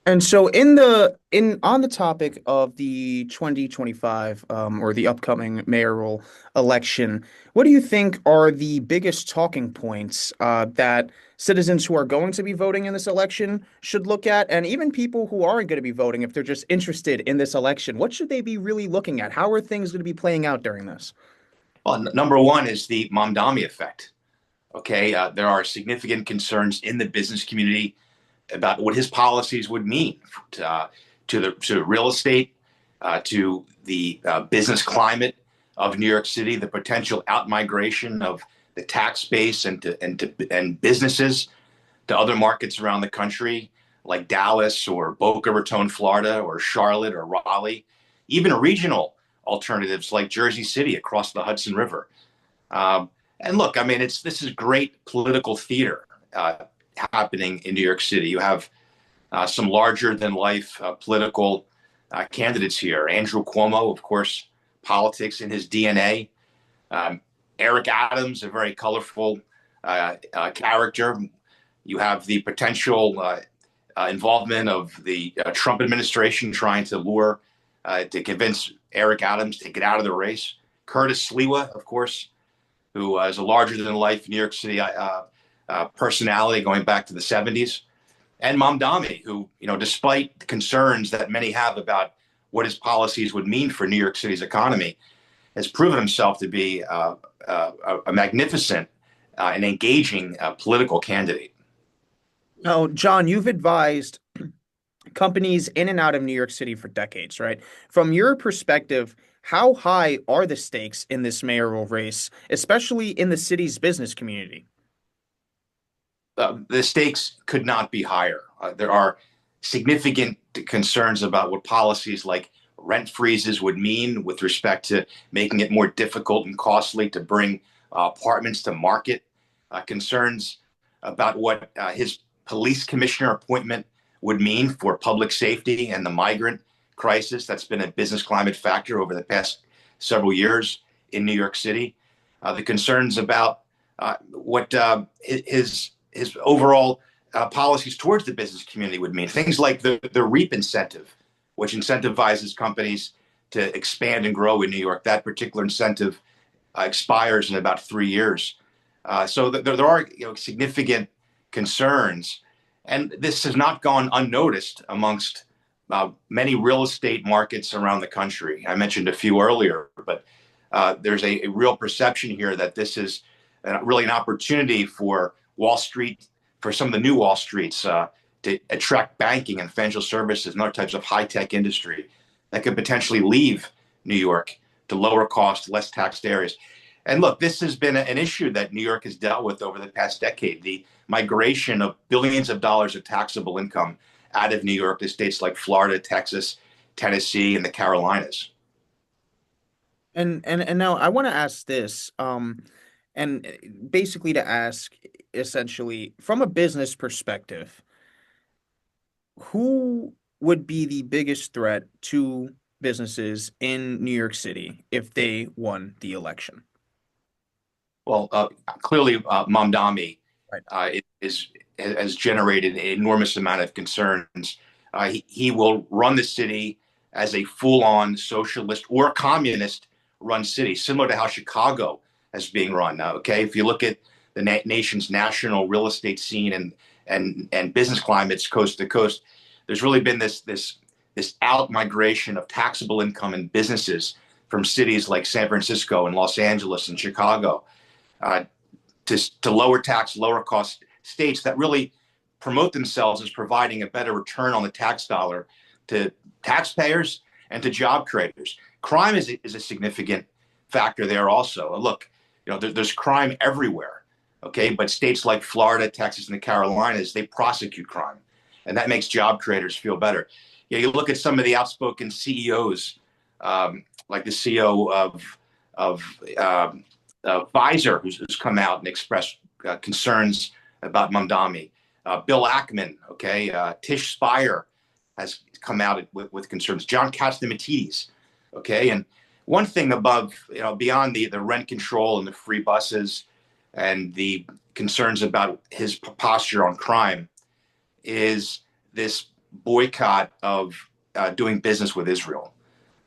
And so on the topic of the 2025 or the upcoming mayoral election, what do you think are the biggest talking points that citizens who are going to be voting in this election should look at, and even people who aren't going to be voting, if they're just interested in this election, what should they be really looking at? How are things going to be playing out during this? Well, number one is the Mamdani effect. Okay, there are significant concerns in the business community about what his policies would mean to real estate, to the business climate of New York City, the potential outmigration of the tax base and businesses to other markets around the country, like Dallas or Boca Raton, Florida, or Charlotte or Raleigh, even regional alternatives like Jersey City across the Hudson River. And look, I mean, this is great political theater happening in New York City. You have some larger than life political candidates here. Andrew Cuomo, of course, politics in his DNA. Um, Eric Adams, a very colorful character. You have the potential involvement of the Trump administration trying to to convince Eric Adams to get out of the race. Curtis Sliwa, of course, who is a larger than life New York City personality going back to the 70s. And Mamdani, who, despite the concerns that many have about what his policies would mean for New York City's economy, has proven himself to be a magnificent and engaging political candidate. Now, John, you've advised companies in and out of New York City for decades, right? From your perspective, how high are the stakes in this mayoral race, especially in the city's business community? The stakes could not be higher. There are significant concerns about what policies like rent freezes would mean with respect to making it more difficult and costly to bring apartments to market. Concerns about what his police commissioner appointment would mean for public safety and the migrant crisis that's been a business climate factor over the past several years in New York City. The concerns about what his overall policies towards the business community would mean. Things like the REAP incentive, which incentivizes companies to expand and grow in New York. That particular incentive expires in about 3 years. So there are significant concerns, and this has not gone unnoticed amongst many real estate markets around the country. I mentioned a few earlier, but there's a real perception here that this is really an opportunity for Wall Street, for some of the new Wall Streets, to attract banking and financial services and other types of high-tech industry that could potentially leave New York to lower cost, less taxed areas. And look, this has been an issue that New York has dealt with over the past decade, the migration of billions of dollars of taxable income out of New York to states like Florida, Texas, Tennessee, and the Carolinas. And now I want to ask this, and basically to ask essentially from a business perspective, who would be the biggest threat to businesses in New York City if they won the election? Well, clearly, Mamdani Right. has generated an enormous amount of concerns. He will run the city as a full-on socialist or communist-run city, similar to how Chicago is being run now. Okay, if you look at the nation's national real estate scene and business climates coast to coast, there's really been this out migration of taxable income and businesses from cities like San Francisco and Los Angeles and Chicago uh, to lower tax, lower cost states that really promote themselves as providing a better return on the tax dollar to taxpayers and to job creators. Crime is a significant factor there also. Look, there's crime everywhere, okay? But states like Florida, Texas, and the Carolinas, they prosecute crime, and that makes job creators feel better. You look at some of the outspoken CEOs, like the CEO of Pfizer, who's come out and expressed concerns about Mamdani. Bill Ackman, okay, Tish Spire has come out with concerns. John Catsimatidis, okay, and one thing above, beyond the rent control and the free buses and the concerns about his posture on crime is this boycott of doing business with Israel.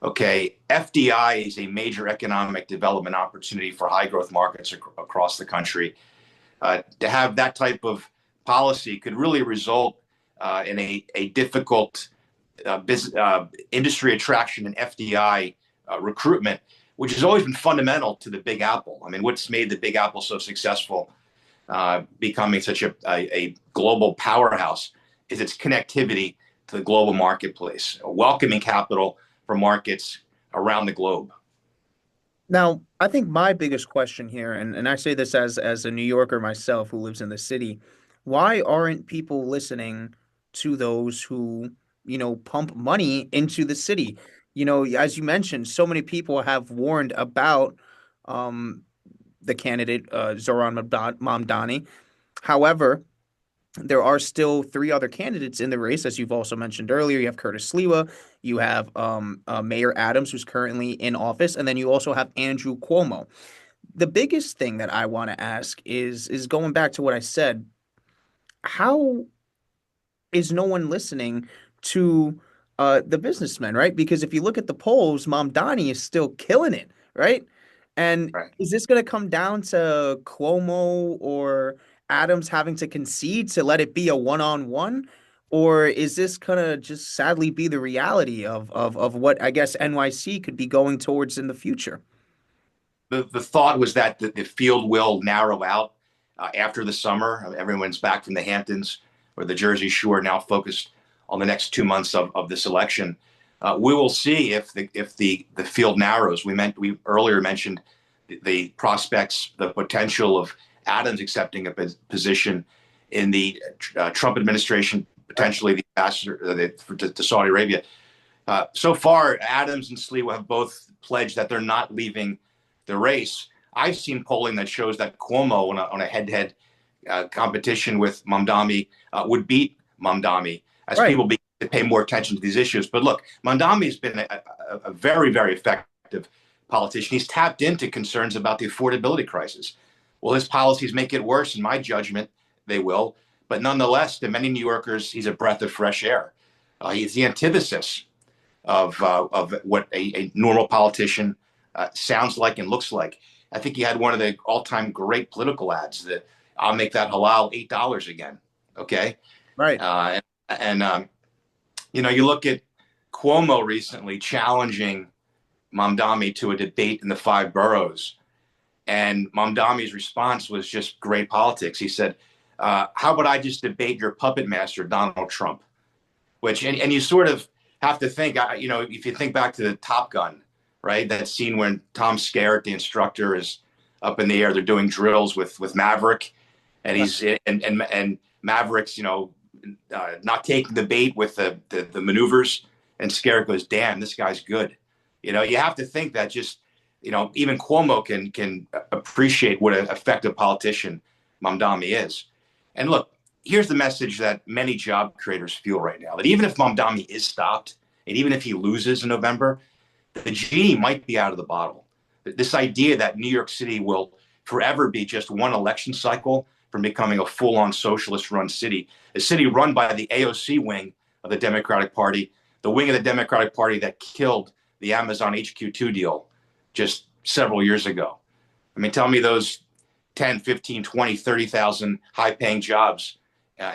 Okay, FDI is a major economic development opportunity for high growth markets across the country. To have that type of policy could really result in a difficult industry attraction and FDI recruitment, which has always been fundamental to the Big Apple. I mean, what's made the Big Apple so successful, becoming such a global powerhouse, is its connectivity to the global marketplace, welcoming capital for markets around the globe. Now, I think my biggest question here, and I say this as a New Yorker myself who lives in the city, why aren't people listening to those who, pump money into the city? As you mentioned, so many people have warned about um, the candidate Zohran Mamdani. However, there are still three other candidates in the race, as you've also mentioned earlier. You have Curtis Sliwa, you have Mayor Adams, who's currently in office, and then you also have Andrew Cuomo. The biggest thing that I want to ask is going back to what I said. How is no one listening to the businessmen, right? Because if you look at the polls, Mamdani is still killing it, right? And Right. is this going to come down to Cuomo or Adams having to concede to let it be a one-on-one? Or is this gonna just sadly be the reality of what I guess NYC could be going towards in the future? The thought was that the field will narrow out after the summer. Everyone's back from the Hamptons or the Jersey Shore, now focused on the next 2 months of this election. We will see if the field narrows. We earlier mentioned the prospects, the potential of Adams accepting a position in the Trump administration, potentially the ambassador to Saudi Arabia. So far, Adams and Sliwa have both pledged that they're not leaving the race. I've seen polling that shows that Cuomo, on a head-to-head competition with Mamdani, would beat Mamdani as Right. people begin to pay more attention to these issues. But look, Mamdani has been a very, very effective politician. He's tapped into concerns about the affordability crisis. Will his policies make it worse? In my judgment, they will. But nonetheless, to many New Yorkers, he's a breath of fresh air. He's the antithesis of what a normal politician sounds like and looks like. I think he had one of the all-time great political ads that I'll make that halal $8 again. Okay, Right. and you look at Cuomo recently challenging Mamdani to a debate in the five boroughs, and Mamdani's response was just great politics. He said, "How about I just debate your puppet master, Donald Trump?" And you sort of have to think, if you think back to the Top Gun, right? That scene when Tom Skerritt, the instructor, is up in the air. They're doing drills with Maverick, and Right. and Maverick's not taking the bait with the maneuvers, and Skerritt goes, "Damn, this guy's good." You have to think that just even Cuomo can appreciate what an effective politician Mamdani is. And look, here's the message that many job creators feel right now: that even if Mamdani is stopped, and even if he loses in November, the genie might be out of the bottle. This idea that New York City will forever be just one election cycle from becoming a full-on socialist-run city, a city run by the AOC wing of the Democratic Party, the wing of the Democratic Party that killed the Amazon HQ2 deal just several years ago. I mean, tell me those 10, 15, 20, 30,000 high-paying jobs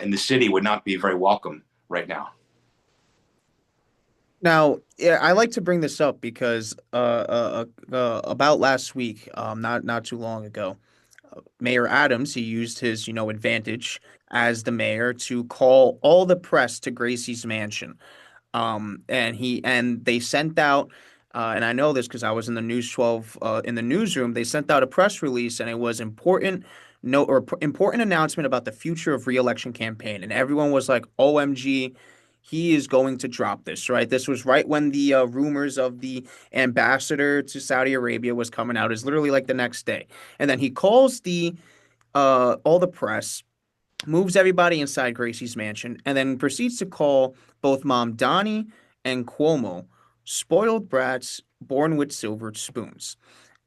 in the city would not be very welcome right now. Now, yeah, I like to bring this up because about last week, not too long ago, Mayor Adams, he used his, advantage as the mayor to call all the press to Gracie's mansion. And they sent out, and I know this because I was in the News 12 in the newsroom. They sent out a press release, and it was important announcement about the future of reelection campaign, and everyone was like, "OMG." He is going to drop this, right? This was right when the rumors of the ambassador to Saudi Arabia was coming out. Is literally like the next day, and then he calls the all the press, moves everybody inside Gracie's mansion, and then proceeds to call both Mom Donnie and Cuomo spoiled brats born with silver spoons.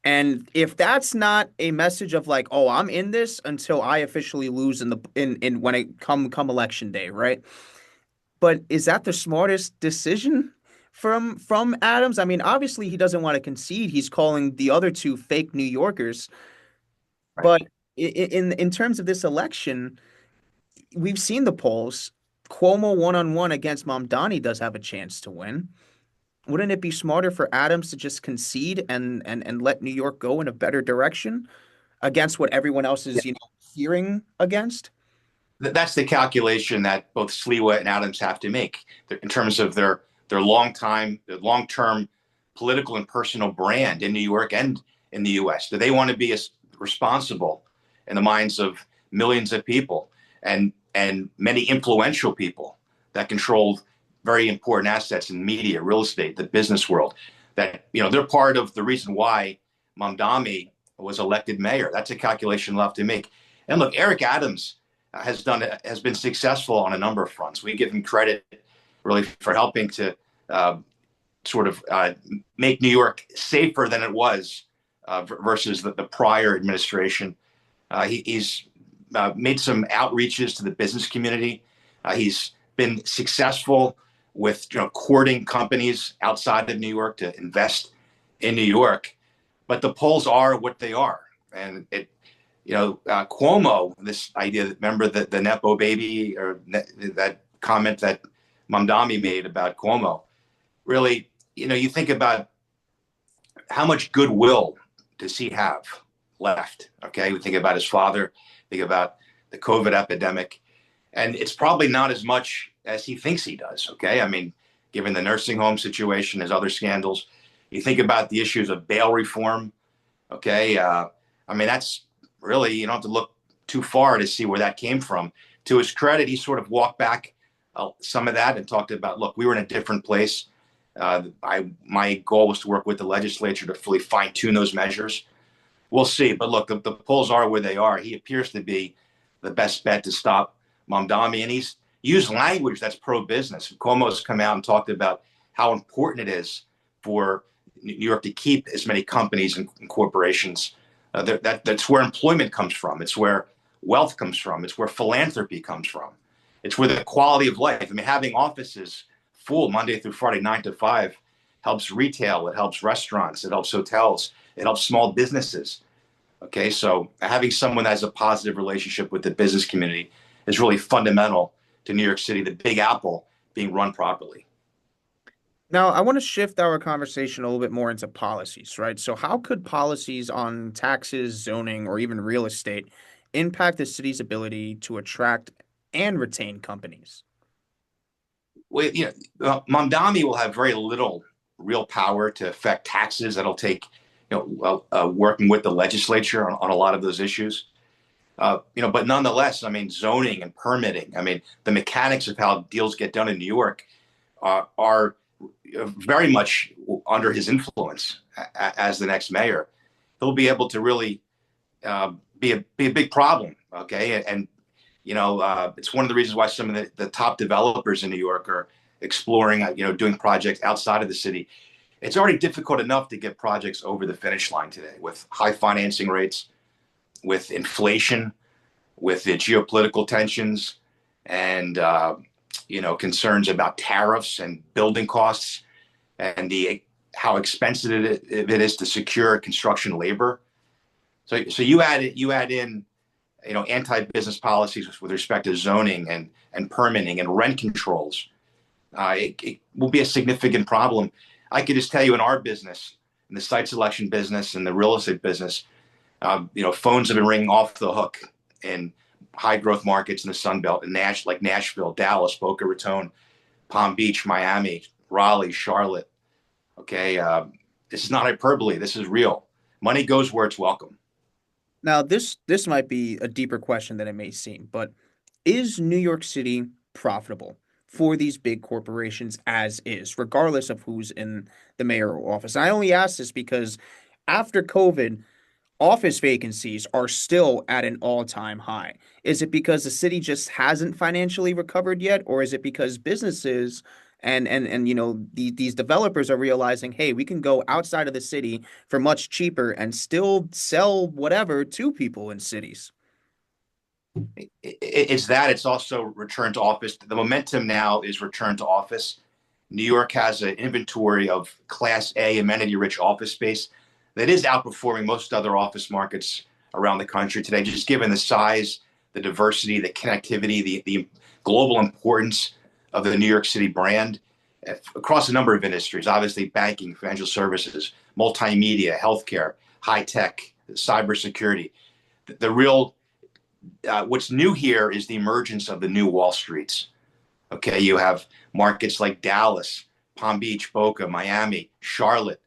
And if that's not a message of like, oh, I'm in this until I officially lose in the in when it come election day, right? But is that the smartest decision from Adams? I mean, obviously he doesn't want to concede. He's calling the other two fake New Yorkers. Right. But in terms of this election, we've seen the polls. Cuomo one-on-one against Mamdani does have a chance to win. Wouldn't it be smarter for Adams to just concede and let New York go in a better direction against what everyone else Yeah. is, fearing against? That's the calculation that both Sliwa and Adams have to make in terms of their long term political and personal brand in New York and in the U.S. Do they want to be as responsible in the minds of millions of people and many influential people that control very important assets in media, real estate, the business world? That they're part of the reason why Mamdani was elected mayor. That's a calculation we'll have to make. And look, Eric Adams has been successful on a number of fronts. We give him credit really for helping to sort of make New York safer than it was versus the prior administration. He's made some outreaches to the business community. He's been successful with courting companies outside of New York to invest in New York. But the polls are what they are, and Cuomo, this idea that, remember the Nepo baby, or that comment that Mamdani made about Cuomo, really, you think about how much goodwill does he have left? Okay. We think about his father, think about the COVID epidemic, and it's probably not as much as he thinks he does. Okay. I mean, given the nursing home situation, his other scandals, you think about the issues of bail reform. Okay. I mean, that's really, you don't have to look too far to see where that came from. To his credit, he sort of walked back some of that and talked about, look, we were in a different place. My goal was to work with the legislature to fully fine tune those measures. We'll see. But look, the polls are where they are. He appears to be the best bet to stop Mamdani, and he's used language that's pro-business. Cuomo's come out and talked about how important it is for New York to keep as many companies and corporations. That's where employment comes from. It's where wealth comes from. It's where philanthropy comes from. It's where the quality of life. I mean, having offices full Monday through Friday, 9 to 5, helps retail. It helps restaurants. It helps hotels. It helps small businesses. Okay, so having someone that has a positive relationship with the business community is really fundamental to New York City, the Big Apple, being run properly. Now, I want to shift our conversation a little bit more into policies, right? So, how could policies on taxes, zoning, or even real estate impact the city's ability to attract and retain companies? Well, Mamdani will have very little real power to affect taxes. That'll take, working with the legislature on a lot of those issues. But nonetheless, I mean, zoning and permitting. I mean, the mechanics of how deals get done in New York are very much under his influence as the next mayor. He'll be able to really be a big problem. Okay, and it's one of the reasons why some of the top developers in New York are exploring, doing projects outside of the city. It's already difficult enough to get projects over the finish line today with high financing rates, with inflation, with the geopolitical tensions, and concerns about tariffs and building costs, and the how expensive it is to secure construction labor. So you add in anti-business policies with respect to zoning and permitting and rent controls. It will be a significant problem. I could just tell you, in our business, in the site selection business and the real estate business, phones have been ringing off the hook in high growth markets in the Sun Belt, in like Nashville, Dallas, Boca Raton, Palm Beach, Miami, Raleigh, Charlotte. Okay, this is not hyperbole. This is real. Money goes where it's welcome. Now, this might be a deeper question than it may seem, but is New York City profitable for these big corporations as is, regardless of who's in the mayoral office? And I only ask this because after COVID, office vacancies are still at an all-time high. Is it because the city just hasn't financially recovered yet, or is it because businesses and these developers are realizing, hey, we can go outside of the city for much cheaper and still sell whatever to people in cities? It's that. It's also return to office. The momentum now is return to office. New York has an inventory of Class A amenity-rich office space that is outperforming most other office markets around the country today, just given the size, the diversity, the connectivity, the global importance of the New York City brand across a number of industries, obviously banking, financial services, multimedia, healthcare, high tech, cybersecurity. The real what's new here is the emergence of the new Wall Streets. Okay, you have markets like Dallas, Palm Beach, Boca, Miami, Charlotte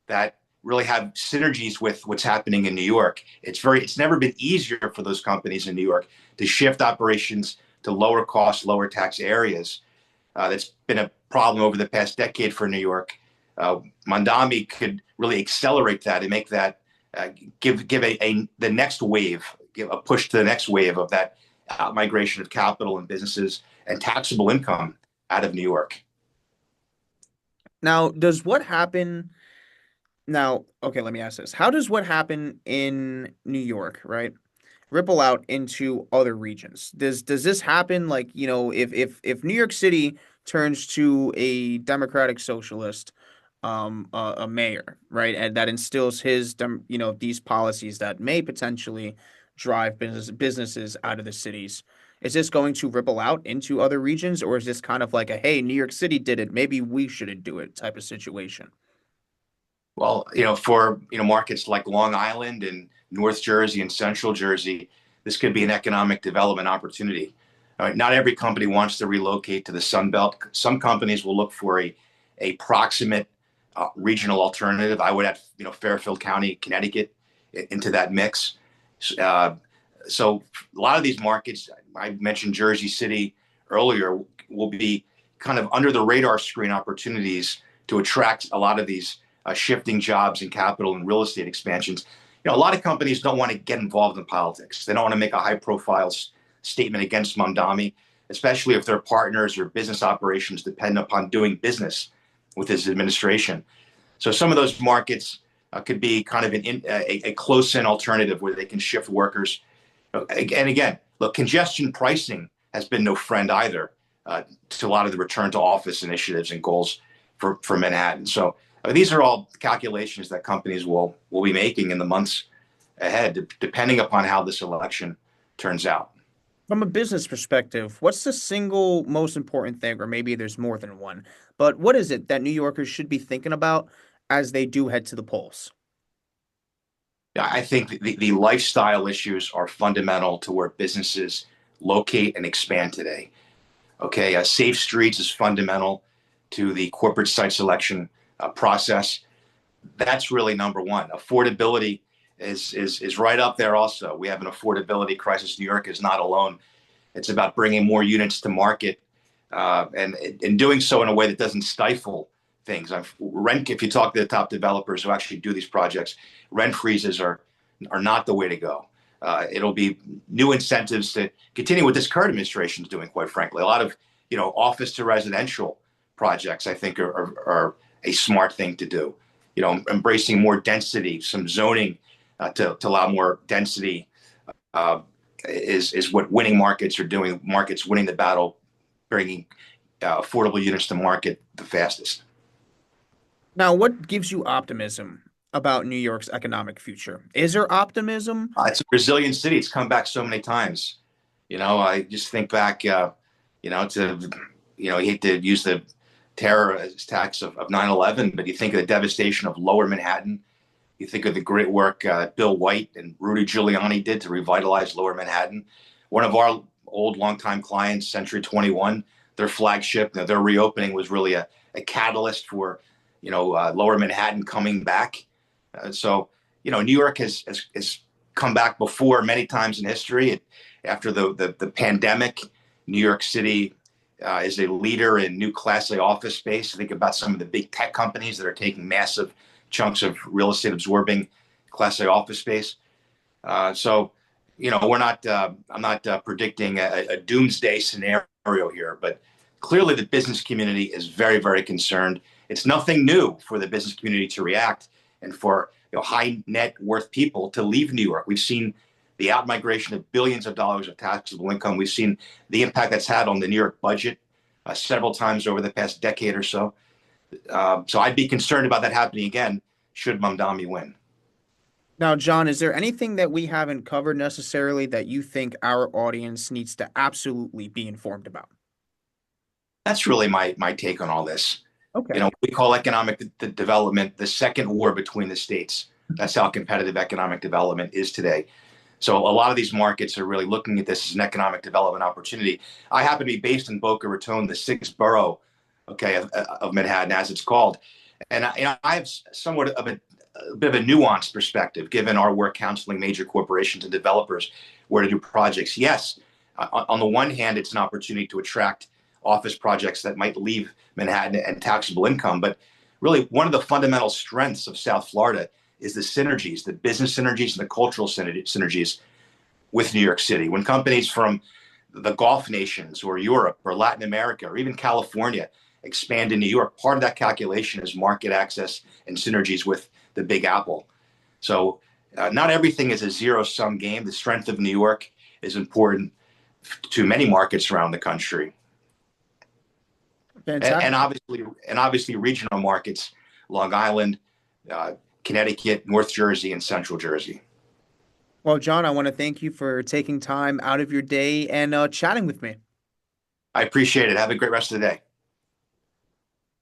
that really have synergies with what's happening in New York. It's never been easier for those companies in New York to shift operations to lower cost, lower tax areas. That's been a problem over the past decade for New York. Mamdani could really accelerate that and make that give the next wave, give a push to the next wave of that migration of capital and businesses and taxable income out of New York. Now, does what happen now, okay, let me ask this. How does what happen in New York, right, ripple out into other regions? Does this happen like, if New York City turns to a Democratic-socialist a mayor, right, and that instills these policies that may potentially drive businesses out of the cities. Is this going to ripple out into other regions, or is this kind of like a, hey, New York City did it, maybe we shouldn't do it type of situation? Well, for markets like Long Island and North Jersey and Central Jersey, this could be an economic development opportunity. All right, not every company wants to relocate to the Sun Belt. Some companies will look for a proximate regional alternative. I would add, Fairfield County, Connecticut, into that mix. Uh, so a lot of these markets, I mentioned Jersey City earlier, will be kind of under the radar screen opportunities to attract a lot of these shifting jobs and capital and real estate expansions. A lot of companies don't want to get involved in politics. They don't want to make a high profile statement against Mamdani, especially if their partners or business operations depend upon doing business with his administration. So some of those markets could be kind of a close-in alternative where they can shift workers. And again, look, congestion pricing has been no friend either to a lot of the return to office initiatives and goals for Manhattan. So these are all calculations that companies will be making in the months ahead, depending upon how this election turns out. From a business perspective, what's the single most important thing, or maybe there's more than one, but what is it that New Yorkers should be thinking about as they do head to the polls? Yeah, I think the lifestyle issues are fundamental to where businesses locate and expand today. Okay, safe streets is fundamental to the corporate site selection process. That's really number one. Affordability is right up there. Also, we have an affordability crisis. New York is not alone. It's about bringing more units to market and doing so in a way that doesn't stifle things. If you talk to the top developers who actually do these projects, rent freezes are not the way to go. It'll be new incentives to continue what this current administration is doing. Quite frankly, a lot of office to residential projects I think are a smart thing to do. Embracing more density, some zoning to allow more density is what winning markets are doing. Markets winning the battle, bringing affordable units to market the fastest. Now, what gives you optimism about New York's economic future? Is there optimism? It's a resilient city. It's come back so many times. I just think back, to, you hate to use the terror attacks of 9/11, but you think of the devastation of lower Manhattan. You think of the great work Bill White and Rudy Giuliani did to revitalize lower Manhattan. One of our old longtime clients, Century 21, their flagship, their reopening was really a catalyst for, lower Manhattan coming back. New York has come back before many times in history. After the pandemic, New York City is a leader in new Class A office space. Think about some of the big tech companies that are taking massive chunks of real estate absorbing Class A office space. We're not. I'm not predicting a doomsday scenario here, but clearly the business community is very, very concerned. It's nothing new for the business community to react and for high net worth people to leave New York. We've seen the outmigration of billions of dollars of taxable income. We've seen the impact that's had on the New York budget several times over the past decade or so. So I'd be concerned about that happening again should Mamdani win. Now, John, is there anything that we haven't covered necessarily that you think our audience needs to absolutely be informed about? That's really my take on all this. You Okay. know, we call economic development the second war between the states. That's how competitive economic development is today. So a lot of these markets are really looking at this as an economic development opportunity. I happen to be based in Boca Raton, the sixth borough, okay, of Manhattan, as it's called, and I have somewhat of a bit of a nuanced perspective, given our work counseling major corporations and developers where to do projects. Yes, on the one hand, it's an opportunity to attract office projects that might leave Manhattan and taxable income, but really one of the fundamental strengths of South Florida is the synergies, the business synergies and the cultural synergies with New York City. When companies from the Gulf nations or Europe or Latin America or even California expand in New York, part of that calculation is market access and synergies with the Big Apple. So not everything is a zero-sum game. The strength of New York is important to many markets around the country, and Fantastic. obviously regional markets, Long Island, uh, Connecticut, North Jersey, and Central Jersey. Well, John, I want to thank you for taking time out of your day and chatting with me. I appreciate it. Have a great rest of the day.